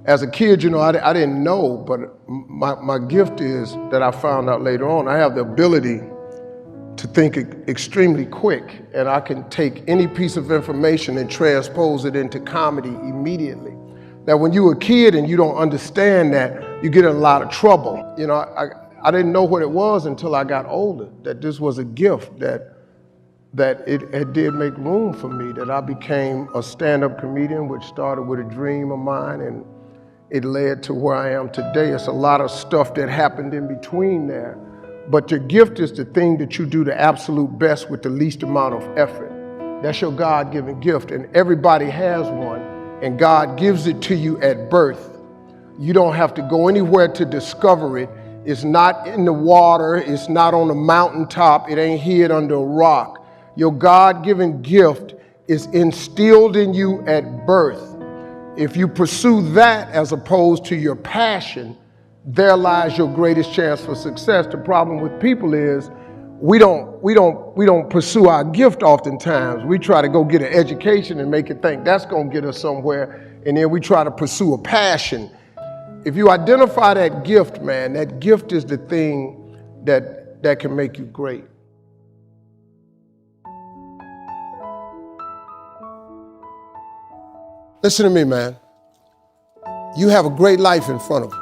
As a kid, I didn't know, but my gift is that I found out later on. I have the ability to think extremely quick, and I can take any piece of information and transpose it into comedy immediately. Now, when you're a kid and you don't understand that, you get in a lot of trouble. I didn't know what it was until I got older, that this was a gift, that it did make room for me, that I became a stand-up comedian, which started with a dream of mine, and it led to where I am today. It's a lot of stuff that happened in between there. But your gift is the thing that you do the absolute best with the least amount of effort. That's your God-given gift, and everybody has one, and God gives it to you at birth. You don't have to go anywhere to discover it. It's not in the water, it's not on a mountaintop, it ain't hid under a rock. Your God-given gift is instilled in you at birth. If you pursue that as opposed to your passion, there lies your greatest chance for success. The problem with people is we don't pursue our gift oftentimes. We try to go get an education and make it think that's going to get us somewhere, and then we try to pursue a passion. If you identify that gift, man, that gift is the thing that can make you great. Listen to me, man. You have a great life in front of you.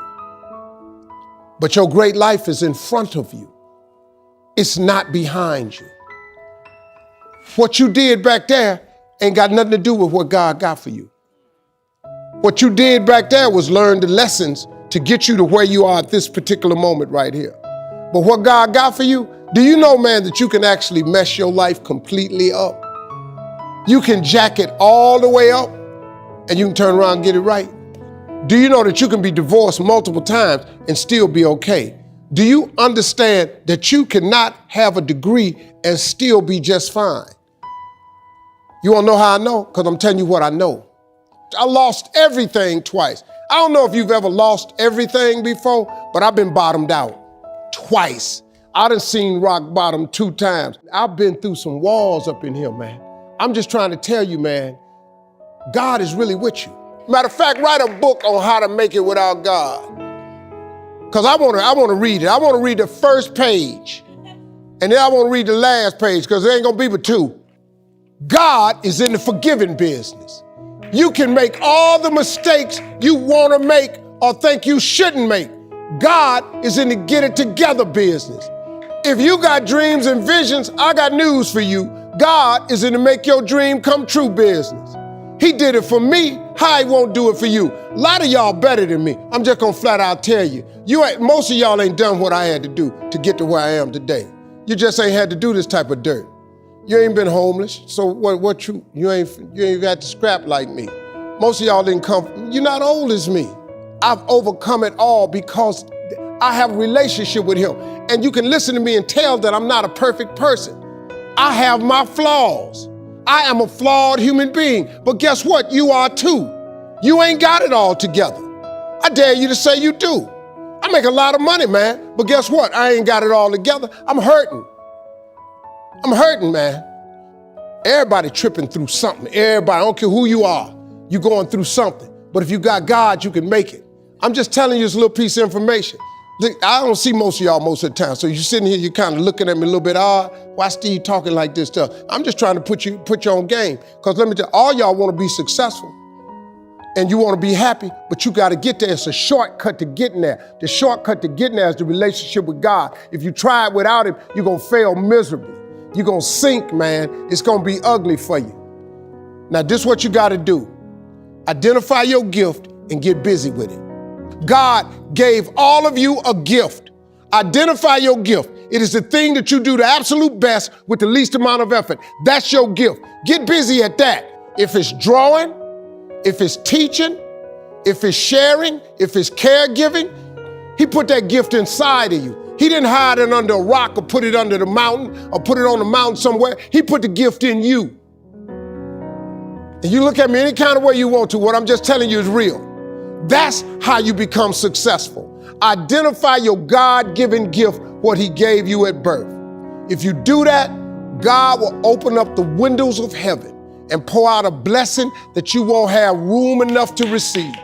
But your great life is in front of you. It's not behind you. What you did back there ain't got nothing to do with what God got for you. What you did back there was learn the lessons to get you to where you are at this particular moment right here. But what God got for you, do you know, man, that you can actually mess your life completely up? You can jack it all the way up and you can turn around and get it right. Do you know that you can be divorced multiple times and still be okay? Do you understand that you cannot have a degree and still be just fine? You wanna know how I know? Because I'm telling you what I know. I lost everything twice. I don't know if you've ever lost everything before, but I've been bottomed out twice. I done seen rock bottom 2 times. I've been through some walls up in here, man. I'm just trying to tell you, man, God is really with you. Matter of fact, write a book on how to make it without God. Because I want to read it. I want to read the first page. And then I want to read the last page because there ain't going to be but 2. God is in the forgiving business. You can make all the mistakes you want to make or think you shouldn't make. God is in the get it together business. If you got dreams and visions, I got news for you. God is in the make your dream come true business. He did it for me. How he won't do it for you? A lot of y'all better than me. I'm just gonna flat out tell you. Most of y'all ain't done what I had to do to get to where I am today. You just ain't had to do this type of dirt. You ain't been homeless, so you ain't got to scrap like me. Most of y'all didn't come, you're not old as me. I've overcome it all because I have a relationship with him. And you can listen to me and tell that I'm not a perfect person. I have my flaws. I am a flawed human being, but guess what? You are too. You ain't got it all together. I dare you to say you do. I make a lot of money, man, but guess what? I ain't got it all together. I'm hurting. I'm hurting, man. Everybody tripping through something. Everybody, I don't care who you are, you going through something. But if you got God, you can make it. I'm just telling you this little piece of information. I don't see most of y'all most of the time. So you're sitting here, you're kind of looking at me a little bit odd. Why Steve talking like this stuff? I'm just trying to put you on game. Because let me tell you, all y'all want to be successful and you want to be happy, but you got to get there. It's a shortcut to getting there. The shortcut to getting there is the relationship with God. If you try it without him, you're going to fail miserably. You're going to sink, man. It's going to be ugly for you. Now, this is what you got to do. Identify your gift and get busy with it. God gave all of you a gift. Identify your gift. It is the thing that you do the absolute best with the least amount of effort. That's your gift. Get busy at that. If it's drawing, if it's teaching, if it's sharing, if it's caregiving, he put that gift inside of you. He didn't hide it under a rock or put it under the mountain or put it on the mountain somewhere. He put the gift in you. And you look at me any kind of way you want to. What I'm just telling you is real. That's how you become successful. Identify your God-given gift, what he gave you at birth. If you do that, God will open up the windows of heaven and pour out a blessing that you won't have room enough to receive.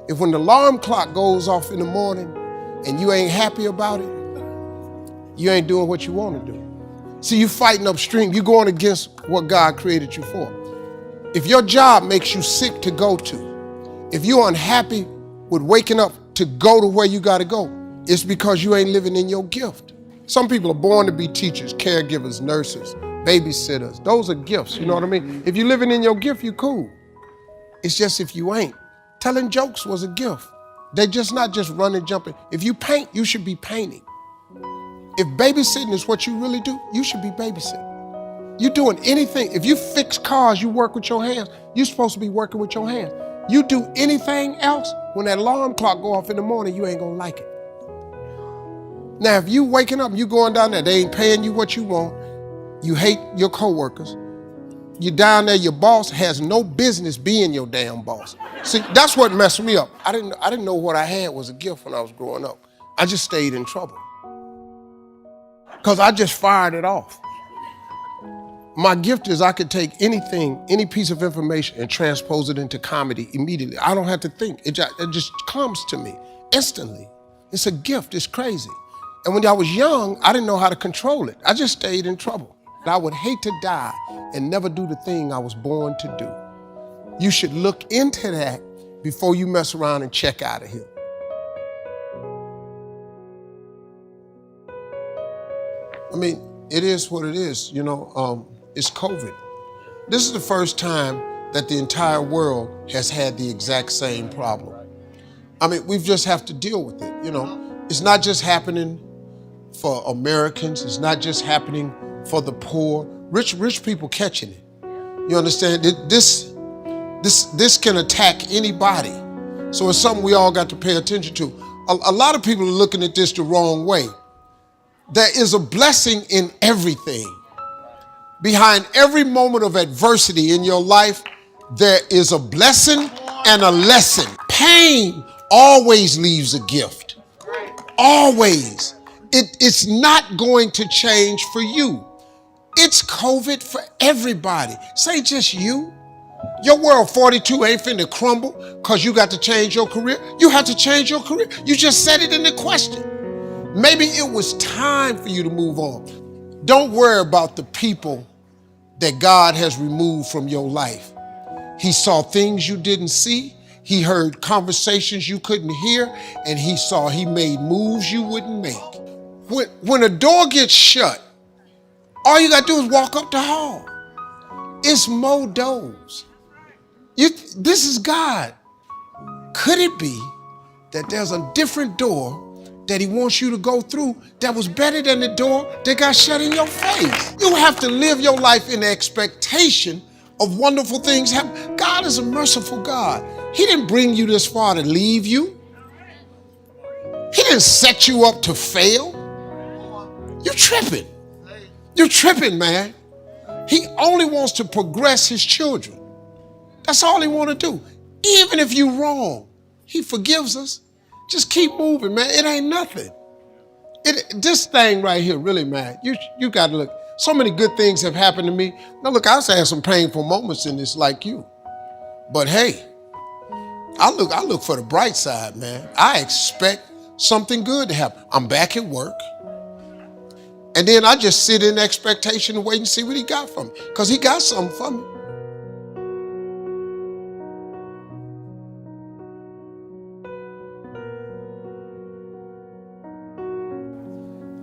If when the alarm clock goes off in the morning and you ain't happy about it, you ain't doing what you want to do. See, you fighting upstream. You going against what God created you for. If your job makes you sick to go to, if you're unhappy with waking up to go to where you got to go, it's because you ain't living in your gift. Some people are born to be teachers, caregivers, nurses, babysitters. Those are gifts, you know what I mean? If you're living in your gift, you cool. It's just if you ain't. Telling jokes was a gift. They're just not just running, jumping. If you paint, you should be painting. If babysitting is what you really do, you should be babysitting. You're doing anything. If you fix cars, you work with your hands, you're supposed to be working with your hands. You do anything else, when that alarm clock go off in the morning, you ain't gonna like it. Now, if you waking up and you going down there, they ain't paying you what you want, you hate your coworkers, you down there, your boss has no business being your damn boss. See, that's what messed me up. I didn't know what I had was a gift when I was growing up. I just stayed in trouble. Because I just fired it off. My gift is I could take anything, any piece of information and transpose it into comedy immediately. I don't have to think. It just comes to me instantly. It's a gift. It's crazy. And when I was young, I didn't know how to control it. I just stayed in trouble. I would hate to die and never do the thing I was born to do. You should look into that before you mess around and check out of here. I mean, it is what it is, you know. It's COVID. This is the first time that the entire world has had the exact same problem. I mean, we just have to deal with it, you know. It's not just happening for Americans. It's not just happening for the poor. Rich people catching it. You understand? This can attack anybody. So it's something we all got to pay attention to. A lot of people are looking at this the wrong way. There is a blessing in everything. Behind every moment of adversity in your life, there is a blessing and a lesson. Pain always leaves a gift. Always. It's not going to change for you. It's COVID for everybody. This ain't just you. Your world 42 ain't finna crumble because you got to change your career. You have to change your career. You just said it in the question. Maybe it was time for you to move on. Don't worry about the people that God has removed from your life. He saw things you didn't see. He heard conversations you couldn't hear, and he made moves you wouldn't make. When a door gets shut, all you gotta do is walk up the hall. It's more doors. This is God. Could it be that there's a different door that he wants you to go through that was better than the door that got shut in your face? You have to live your life in the expectation of wonderful things happening. God is a merciful God. He didn't bring you this far to leave you. He didn't set you up to fail. You're tripping. You're tripping, man. He only wants to progress his children. That's all he want to do. Even if you're wrong, he forgives us. Just keep moving, man. It ain't nothing. This thing right here, really, man, you got to look. So many good things have happened to me. Now, look, I also had some painful moments in this like you. But hey, I look for the bright side, man. I expect something good to happen. I'm back at work. And then I just sit in expectation and wait and see what he got for me. Because he got something for me.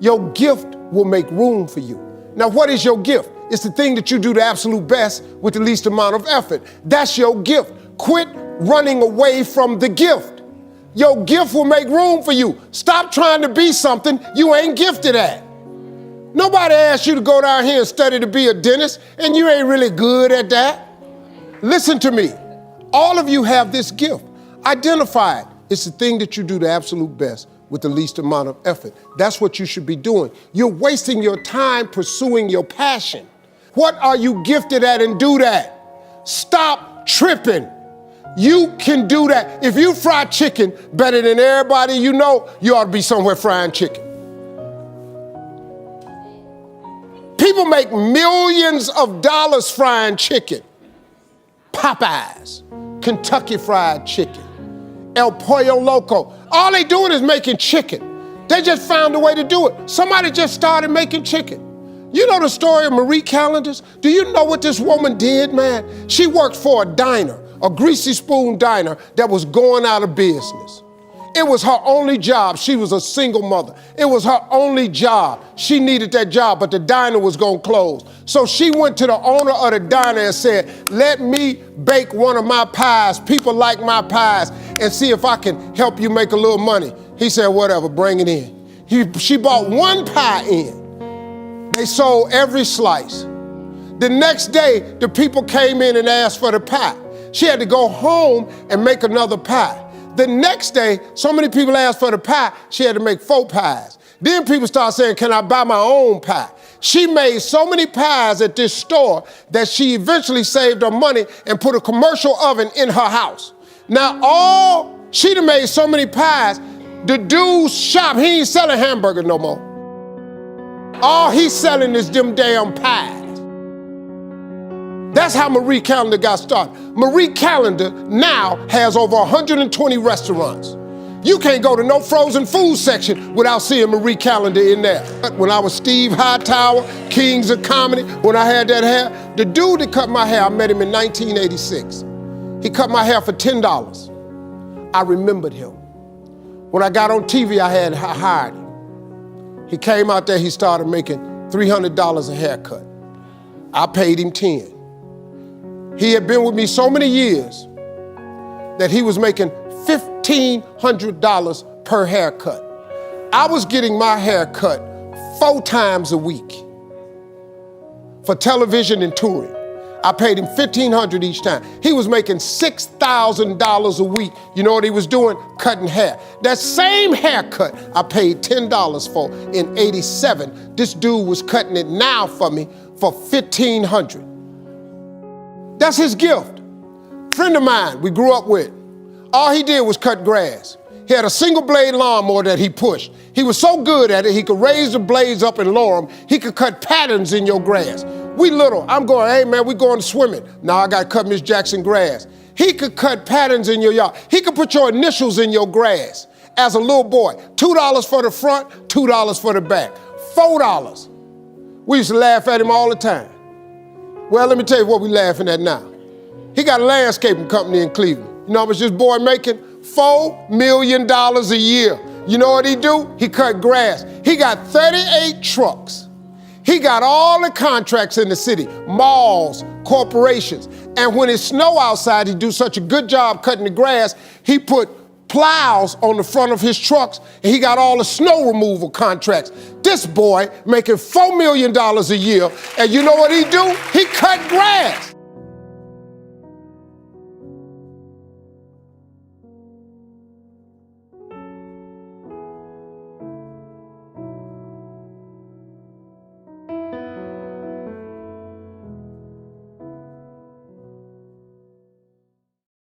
Your gift will make room for you. Now, what is your gift? It's the thing that you do the absolute best with the least amount of effort. That's your gift. Quit running away from the gift. Your gift will make room for you. Stop trying to be something you ain't gifted at. Nobody asked you to go down here and study to be a dentist, and you ain't really good at that. Listen to me. All of you have this gift. Identify it. It's the thing that you do the absolute best with the least amount of effort. That's what you should be doing. You're wasting your time pursuing your passion. What are you gifted at, and do that? Stop tripping. You can do that. If you fry chicken better than everybody you know, you ought to be somewhere frying chicken. People make millions of dollars frying chicken. Popeyes, Kentucky Fried Chicken, El Pollo Loco. All they doing is making chicken. They just found a way to do it. Somebody just started making chicken. You know the story of Marie Callender's? Do you know what this woman did, man? She worked for a diner, a greasy spoon diner that was going out of business. It was her only job. She was a single mother. It was her only job. She needed that job, but the diner was gonna close. So she went to the owner of the diner and said, let me bake one of my pies. People like my pies, and see if I can help you make a little money. He said, whatever, bring it in. She bought one pie in. They sold every slice. The next day, the people came in and asked for the pie. She had to go home and make another pie. The next day, so many people asked for the pie, she had to make 4 pies. Then people started saying, can I buy my own pie? She made so many pies at this store that she eventually saved her money and put a commercial oven in her house. Now, she done made so many pies, the dude's shop, he ain't selling hamburgers no more. All he's selling is them damn pies. That's how Marie Callender got started. Marie Callender now has over 120 restaurants. You can't go to no frozen food section without seeing Marie Callender in there. When I was Steve Hightower, Kings of Comedy, when I had that hair, the dude that cut my hair, I met him in 1986. He cut my hair for $10. I remembered him. When I got on TV, I hired him. He came out there, he started making $300 a haircut. I paid him $10. He had been with me so many years that he was making $1,500 per haircut. I was getting my hair cut 4 times a week for television and touring. I paid him $1,500 each time. He was making $6,000 a week. You know what he was doing? Cutting hair. That same haircut I paid $10 for in '87. This dude was cutting it now for me for $1,500. That's his gift. Friend of mine we grew up with, all he did was cut grass. He had a single blade lawnmower that he pushed. He was so good at it, he could raise the blades up and lower them. He could cut patterns in your grass. We little, I'm going, hey man, we going swimming. Now I gotta cut Miss Jackson grass. He could cut patterns in your yard. He could put your initials in your grass. As a little boy, $2 for the front, $2 for the back, $4. We used to laugh at him all the time. Well, let me tell you what we laughing at now. He got a landscaping company in Cleveland. You know how much this boy making? $4 million a year. You know what he do? He cut grass. He got 38 trucks. He got all the contracts in the city, malls, corporations. And when it snow outside, he do such a good job cutting the grass, he put plows on the front of his trucks, and he got all the snow removal contracts. This boy making $4 million a year, and you know what he do? He cut grass.